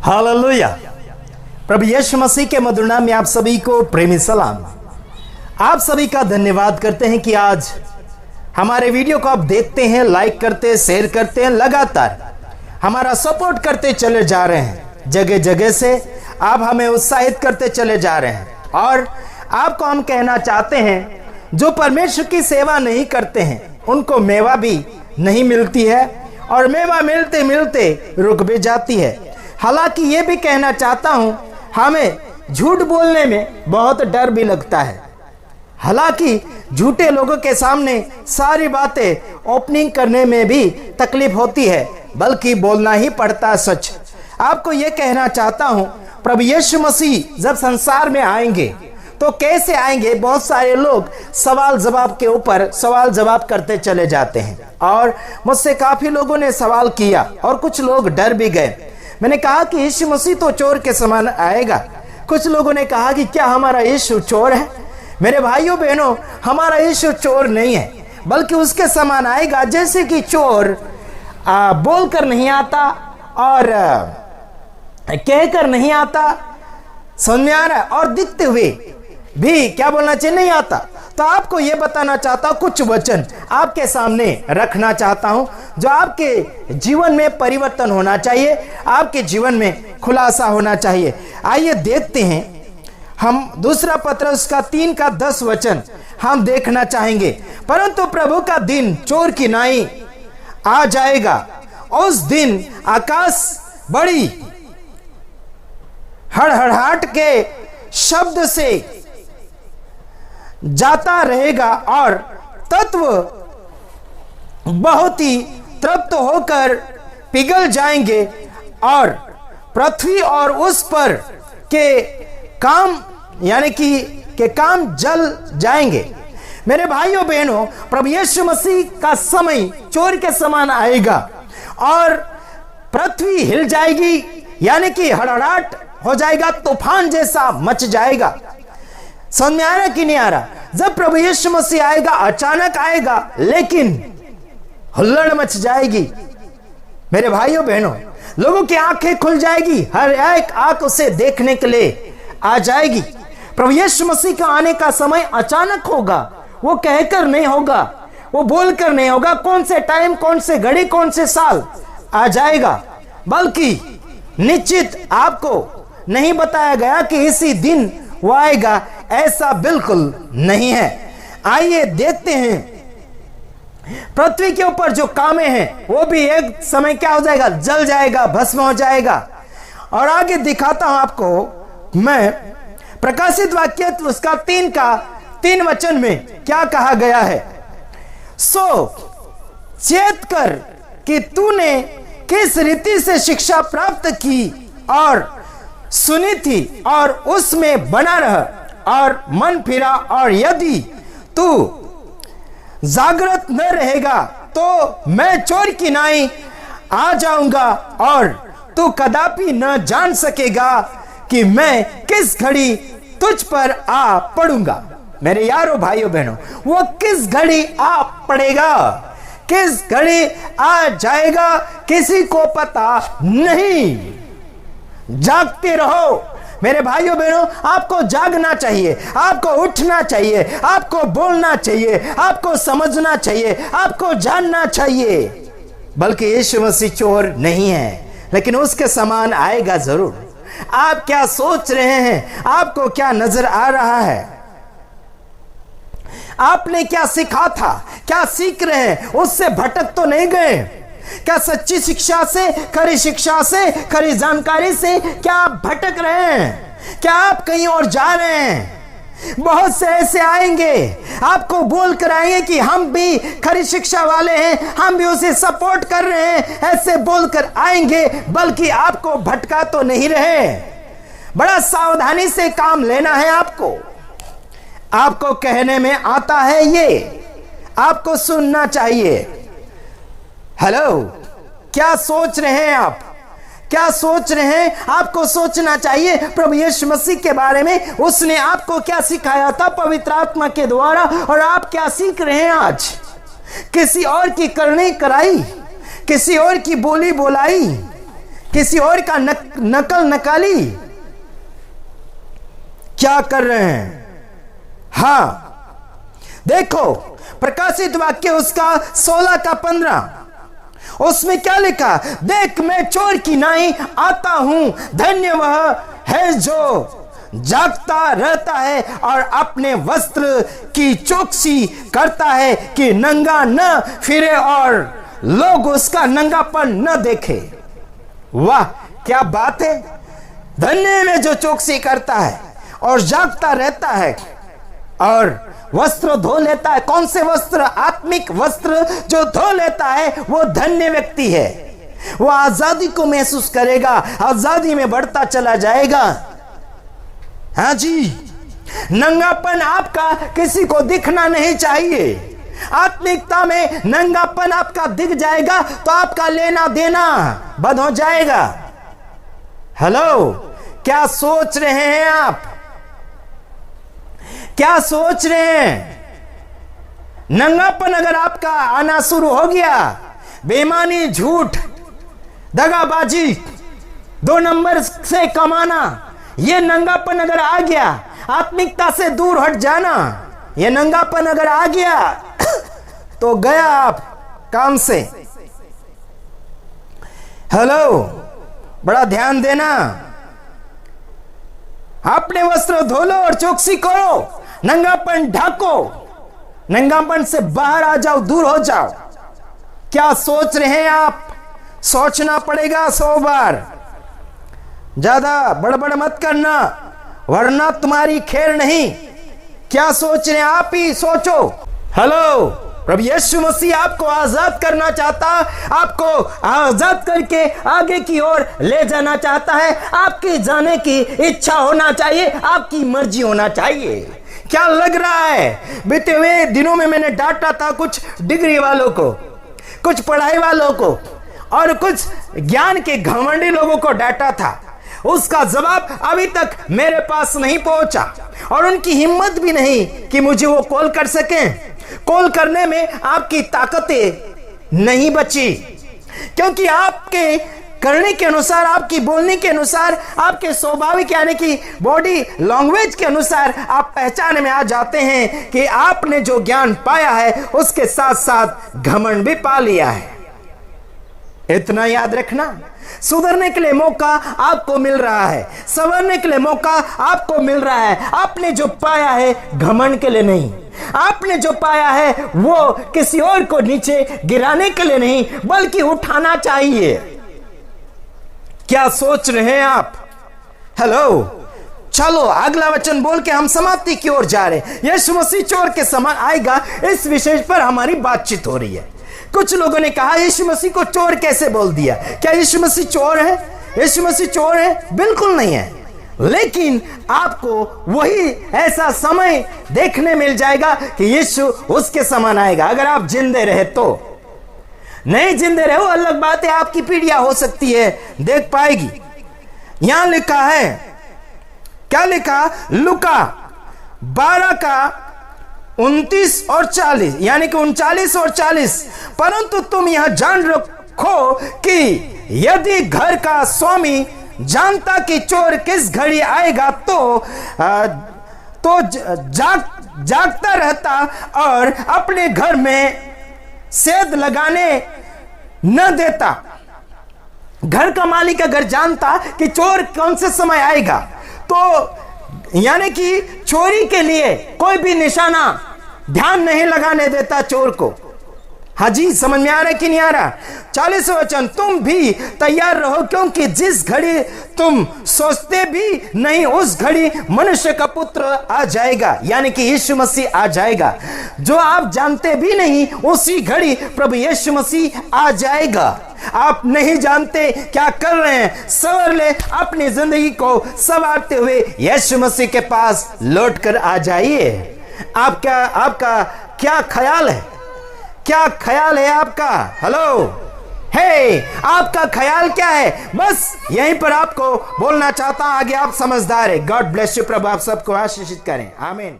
Hallelujah. प्रभु यीशु मसीह के मधुर नाम में आप सभी को प्रेमी सलाम। आप सभी का धन्यवाद करते हैं कि आज हमारे वीडियो को आप देखते हैं, लाइक करते हैं, शेयर करते हैं, लगातार हमारा सपोर्ट करते चले जा रहे हैं। जगह जगह से आप हमें उत्साहित करते चले जा रहे हैं। और आपको हम कहना चाहते हैं, जो परमेश्वर की सेवा नहीं करते हैं उनको मेवा भी नहीं मिलती है, और मेवा मिलते मिलते रुक भी जाती है। हालांकि ये भी कहना चाहता हूं, हमें झूठ बोलने में बहुत डर भी लगता है। हालांकि झूठे लोगों के सामने सारी बातें ओपनिंग करने में भी तकलीफ होती है, बल्कि बोलना ही पड़ता है सच। आपको ये कहना चाहता हूं, प्रभु यीशु मसीह जब संसार में आएंगे तो कैसे आएंगे। बहुत सारे लोग सवाल जवाब के ऊपर सवाल जवाब करते चले जाते हैं, और मुझसे काफी लोगों ने सवाल किया और कुछ लोग डर भी गए। मैंने कहा कि यीशु मसीह तो चोर के समान आएगा। कुछ लोगों ने कहा कि क्या हमारा यीशु चोर है? मेरे भाइयों बहनों, हमारा यीशु चोर नहीं है, बल्कि उसके समान आएगा। जैसे कि चोर बोलकर नहीं आता और कहकर नहीं आता, सुनने आ रहा है, और दिखते हुए भी क्या बोलना चाहिए नहीं आता। तो आपको यह बताना चाहता हूं, कुछ वचन आपके सामने रखना चाहता हूं जो आपके जीवन में परिवर्तन होना चाहिए, आपके जीवन में खुलासा होना चाहिए। आइए देखते हैं, हम दूसरा पत्रस का 3:10 वचन हम देखना चाहेंगे। परंतु प्रभु का दिन चोर की नाई आ जाएगा। उस दिन आकाश बड़ी हड़हड़ाहट के शब्द से जाता रहेगा, और तत्व बहुत ही तृप्त होकर पिघल जाएंगे, और पृथ्वी और उस पर के काम यानी कि काम जल जाएंगे। मेरे भाइयों बहनों, प्रभु यीशु मसीह का समय चोर के समान आएगा, और पृथ्वी हिल जाएगी, यानी कि हड़हड़ाहट हो जाएगा, तूफान जैसा मच जाएगा। समझ में आ रहा कि नहीं आ रहा? जब प्रभु यीशु मसीह आएगा, अचानक आएगा, लेकिन हुल्लड़ मच जाएगी। मेरे भाइयों बहनों, लोगों की आंखें खुल जाएगी, हर एक आंख उसे देखने के लिए आ जाएगी। प्रभु यीशु मसीह का आने का समय अचानक होगा। वो कहकर नहीं होगा, वो बोलकर नहीं होगा, कौन से टाइम, कौन से घड़ी, कौन से साल आ जाएगा, बल्कि निश्चित आपको नहीं बताया गया कि इसी दिन वो आएगा, ऐसा बिल्कुल नहीं है। आइए देखते हैं, पृथ्वी के ऊपर जो कामें हैं वो भी एक समय क्या हो जाएगा, जल जाएगा, भस्म हो जाएगा। और आगे दिखाता हूं आपको मैं, प्रकाशित वाक्य उसका 3 वचन में क्या कहा गया है। सो चेत कर कि तूने किस रीति से शिक्षा प्राप्त की और सुनी थी, और उसमें बना रह और मन फिरा। और यदि तू जागृत न रहेगा तो मैं चोर की नाई आ जाऊंगा, और तू कदापि न जान सकेगा कि मैं किस घड़ी तुझ पर आ पड़ूंगा। मेरे यारों भाइयों बहनों, वो किस घड़ी आ पड़ेगा, किस घड़ी आ जाएगा, किसी को पता नहीं। जागते रहो मेरे भाइयों बहनों, आपको जागना चाहिए, आपको उठना चाहिए, आपको बोलना चाहिए, आपको समझना चाहिए, आपको जानना चाहिए। बल्कि यीशु मसीह चोर नहीं है, लेकिन उसके समान आएगा जरूर। आप क्या सोच रहे हैं? आपको क्या नजर आ रहा है? आपने क्या सीखा था, क्या सीख रहे हैं? उससे भटक तो नहीं गए? क्या सच्ची शिक्षा से, खरी शिक्षा से, खरी जानकारी से क्या आप भटक रहे हैं? क्या आप कहीं और जा रहे हैं? बहुत से ऐसे आएंगे, आपको बोल कर आएंगे कि हम भी खरी शिक्षा वाले हैं, हम भी उसे सपोर्ट कर रहे हैं, ऐसे बोलकर आएंगे, बल्कि आपको भटका तो नहीं रहे। बड़ा सावधानी से काम लेना है आपको। आपको कहने में आता है, ये आपको सुनना चाहिए। हेलो, क्या सोच रहे हैं आप? क्या सोच रहे हैं? आपको सोचना चाहिए प्रभु यीशु मसीह के बारे में। उसने आपको क्या सिखाया था पवित्र आत्मा के द्वारा, और आप क्या सीख रहे हैं आज? किसी और की करनी कराई, किसी और की बोली बोलाई, किसी और का नकल नकाली क्या कर रहे हैं। हां, देखो प्रकाशित वाक्य उसका 16 का 15, उसमें क्या लिखा, देख मैं चोर की नाई आता हूं, धन्य वह है जो जागता रहता है और अपने वस्त्र की चौकसी करता है कि नंगा न फिरे और लोग उसका नंगापन न देखे। वाह क्या बात है। धन्य में जो चौकसी करता है और जागता रहता है और वस्त्र धो लेता है। कौन से वस्त्र? आत्मिक वस्त्र जो धो लेता है वो धन्य व्यक्ति है। वो आजादी को महसूस करेगा, आजादी में बढ़ता चला जाएगा। हाँ जी, नंगापन आपका किसी को दिखना नहीं चाहिए। आत्मिकता में नंगापन आपका दिख जाएगा तो आपका लेना देना बंद हो जाएगा। हेलो, क्या सोच रहे हैं आप? क्या सोच रहे हैं? नंगापन अगर आपका आना शुरू हो गया, बेईमानी, झूठ, दगाबाजी, 2 नंबर से कमाना, यह नंगापन अगर आ गया, आत्मिकता से दूर हट जाना, यह नंगापन अगर आ गया तो गया आप काम से। हेलो, बड़ा ध्यान देना। अपने वस्त्र धो लो और चौकसी करो, नंगापन ढाको, नंगापन से बाहर आ जाओ, दूर हो जाओ। क्या सोच रहे हैं आप? सोचना पड़ेगा 100 बार। ज्यादा बड़बड़ मत करना वरना तुम्हारी खैर नहीं। क्या सोच रहे हैं? आप ही सोचो। हेलो, प्रभु यीशु मसीह आपको आजाद करना चाहता, आपको आजाद करके आगे की ओर ले जाना चाहता है। आपके जाने की इच्छा होना चाहिए, आपकी मर्जी होना चाहिए। क्या लग रहा है? बीते हुए दिनों में मैंने डांटा था कुछ डिग्री वालों को, कुछ पढ़ाई वालों को और कुछ ज्ञान के घमंडी लोगों को डांटा था। उसका जवाब अभी तक मेरे पास नहीं पहुंचा और उनकी हिम्मत भी नहीं कि मुझे वो कॉल कर सकें। कॉल करने में आपकी ताकतें नहीं बची, क्योंकि आपके करने के अनुसार, आपकी बोलने के अनुसार, आपके स्वाभाविक यानी कि बॉडी लैंग्वेज के अनुसार आप पहचान में आ जाते हैं कि आपने जो ज्ञान पाया है उसके साथ साथ घमंड भी पा लिया है। इतना याद रखना, सुधरने के लिए मौका आपको मिल रहा है, संवरने के लिए मौका आपको मिल रहा है। आपने जो पाया है घमंड के लिए नहीं, आपने जो पाया है वो किसी और को नीचे गिराने के लिए नहीं, बल्कि उठाना चाहिए। क्या सोच रहे हैं आप? हेलो, चलो अगला वचन बोल के हम समाप्ति की ओर जा रहे हैं। यीशु मसीह चोर के समान आएगा, इस विषय पर हमारी बातचीत हो रही है। कुछ लोगों ने कहा यीशु मसीह को चोर कैसे बोल दिया? क्या यीशु मसीह चोर है? यीशु मसीह चोर है? बिल्कुल नहीं है। लेकिन आपको वही ऐसा समय देखने मिल जाएगा कि यीशु उसके समान आएगा, अगर आप जिंदे रहे तो। नहीं जिंदे रहे वो अलग बात है, आपकी पीढ़ियां हो सकती है देख पाएगी। यहां लिखा है, क्या लिखा? लूका 12 का 29 और 40, यानी कि 39 और 40। परंतु तुम यह जान रखो कि यदि घर का स्वामी जानता कि चोर किस घड़ी आएगा तो जागता रहता और अपने घर में सेध लगाने न देता। घर का मालिक अगर जानता कि चोर कौन से समय आएगा तो यानी कि चोरी के लिए कोई भी निशाना ध्यान नहीं लगाने देता चोर को। हाँ जी, समझ में आ रहा है कि नहीं आ रहा? 40 वचन, तुम भी तैयार रहो क्योंकि जिस घड़ी तुम सोचते भी नहीं उस घड़ी मनुष्य का पुत्र आ जाएगा, यानी कि यीशु मसीह आ जाएगा। जो आप जानते भी नहीं उसी घड़ी प्रभु यीशु मसीह आ जाएगा। आप नहीं जानते क्या कर रहे हैं, संवर ले अपनी जिंदगी को संवारते हुए यीशु मसीह के पास लौट कर आ जाइए। आपका क्या ख्याल है? क्या ख्याल है आपका? हेलो, हे, आपका ख्याल क्या है? बस यहीं पर आपको बोलना चाहता हूं, आगे आप समझदार है। God bless you. प्रभु आप सबको आशीषित करें। आमीन।